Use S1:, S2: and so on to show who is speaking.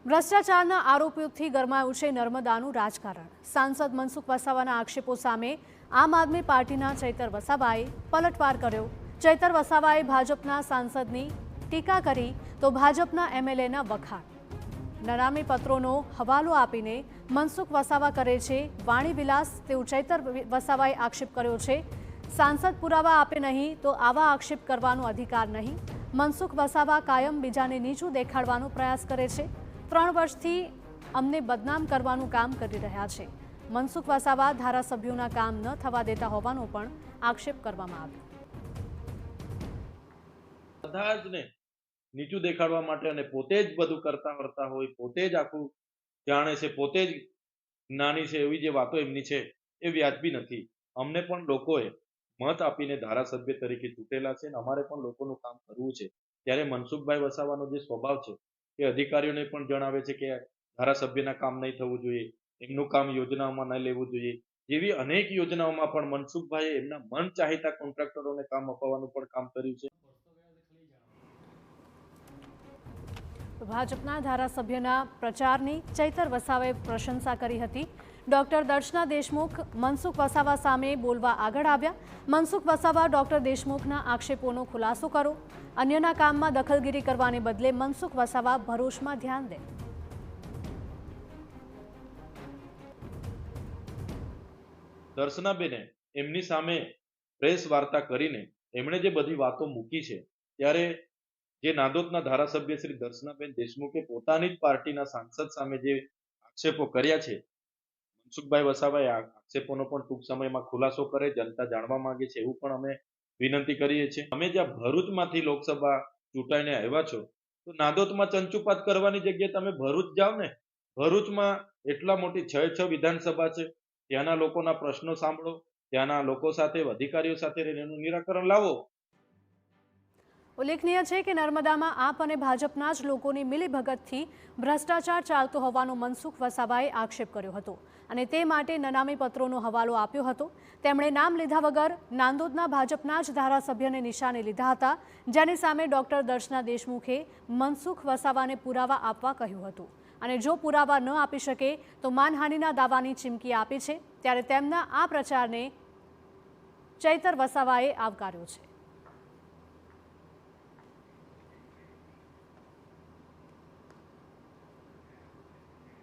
S1: ભ્રષ્ટાચારના આરોપોથી ગરમાયું છે નર્મદાનું રાજકારણ। સાંસદ મનસુખ વસાવાના આક્ષેપો સામે આમ આદમી પાર્ટીના ચૈતર વસાવાએ પલટવાર કર્યો। ચૈતર વસાવાએ ભાજપના સાંસદની ટીકા કરી તો ભાજપના એમએલએના વખાણ। નનામી પત્રોનો હવાલો આપીને મનસુખ વસાવા કરે છે વાણીવિલાસ તેવું ચૈતર વસાવાએ આક્ષેપ કર્યો છે। સાંસદ પુરાવા આપે નહીં તો આવા આક્ષેપ કરવાનો અધિકાર નહીં। મનસુખ વસાવા કાયમ બીજાને નીચું દેખાડવાનો પ્રયાસ કરે છે। 3 વર્ષથી અમને બદનામ કરવાનું કામ કરી રહ્યા છે। મનસુખ વસાવા ધારાસભ્યોના કામ ન થવા દેતા હોવાનો પણ આક્ષેપ કરવામાં આવ્યો।
S2: બધા જ ને નીચું દેખાડવા માટે અને પોતે જ બધું કરતા વર્તા હોય, પોતે જ આખું જાણે છે, પોતે જ જ્ઞાની છે એવી જે વાતો એમની છે એ વ્યાજબી નથી। અમને પણ લોકોએ મત આપીને ધારાસભ્ય તરીકે ચૂંટેલા છે અને અમારે પણ લોકોનું કામ કરવું છે। ત્યારે મનસુખભાઈ વસાવાનો જે સ્વભાવ છે એ અધિકારીઓને પણ જણાવે છે કે ધારાસભ્યના કામ નહીં થવું જોઈએ, એમનું કામ યોજનાઓમાં ન લેવું જોઈએ। જેવી અનેક યોજનાઓમાં પણ મનસુખભાઈએ એમના મન ચાહીતા કોન્ટ્રાક્ટરોને કામ અપાવવાનું પણ કામ કર્યું છે।
S1: ભાજપના ધારાસભ્યના પ્રચારની ચૈતર વસાવાએ પ્રશંસા કરી હતી। ડોક્ટર દર્શના દેશમુખ મનસુખ વસાવા સામે બોલવા આગળ આવ્યા। મનસુખ વસાવા ડોક્ટર દેશમુખના આક્ષેપોનો ખુલાસો કરો, અન્યના કામમાં દખલગીરી કરવાને બદલે મનસુખ વસાવા ભરોસમાં ધ્યાન દે।
S2: દર્શનાબેને એમની સામે પ્રેસ વાર્તા કરીને એમણે જે બધી વાતો મૂકી છે ત્યારે જે નાંદોદના ધારાસભ્ય શ્રી દર્શનાબેન દેશમુખે પોતાની જ પાર્ટીના સાંસદ સામે જે આક્ષેપો કર્યા છે, મનસુખભાઈ વસાવાએ આ આક્ષેપોનો પણ ટૂંક સમયમાં ખુલાસો કરે, જનતા જાણવા માંગે છે એવું પણ અમે વિનંતી કરીએ છીએ। અમે જ્યાં ભરૂચમાંથી લોકસભા ચૂંટાઈને આવ્યા છો તો નાંદોદમાં ચંચુપાત કરવાની જગ્યાએ તમે ભરૂચ જાઓ ને। ભરૂચમાં એટલા મોટી 6 વિધાનસભા છે, ત્યાંના લોકોના પ્રશ્નો સાંભળો, ત્યાંના લોકો સાથે અધિકારીઓ સાથે એનું નિરાકરણ લાવો।
S1: ઉલ્લેખનીય છે કે નર્મદામાં આપ અને ભાજપના જ લોકોની મિલીભગતથી ભ્રષ્ટાચાર ચાલતો હોવાનો મનસુખ વસાવાએ આક્ષેપ કર્યો હતો અને તે માટે નનામી પત્રોનો હવાલો આપ્યો હતો। તેમણે નામ લીધા વગર નાંદોદના ભાજપના જ ધારાસભ્યને નિશાને લીધા હતા, જેની સામે ડોક્ટર દર્શના દેશમુખે મનસુખ વસાવાને પુરાવા આપવા કહ્યું હતું અને જો પુરાવા ન આપી શકે તો માનહાનિના દાવાની ચીમકી આપી છે। ત્યારે તેમના આ પ્રચારને ચૈતર વસાવાએ આવકાર્યો છે।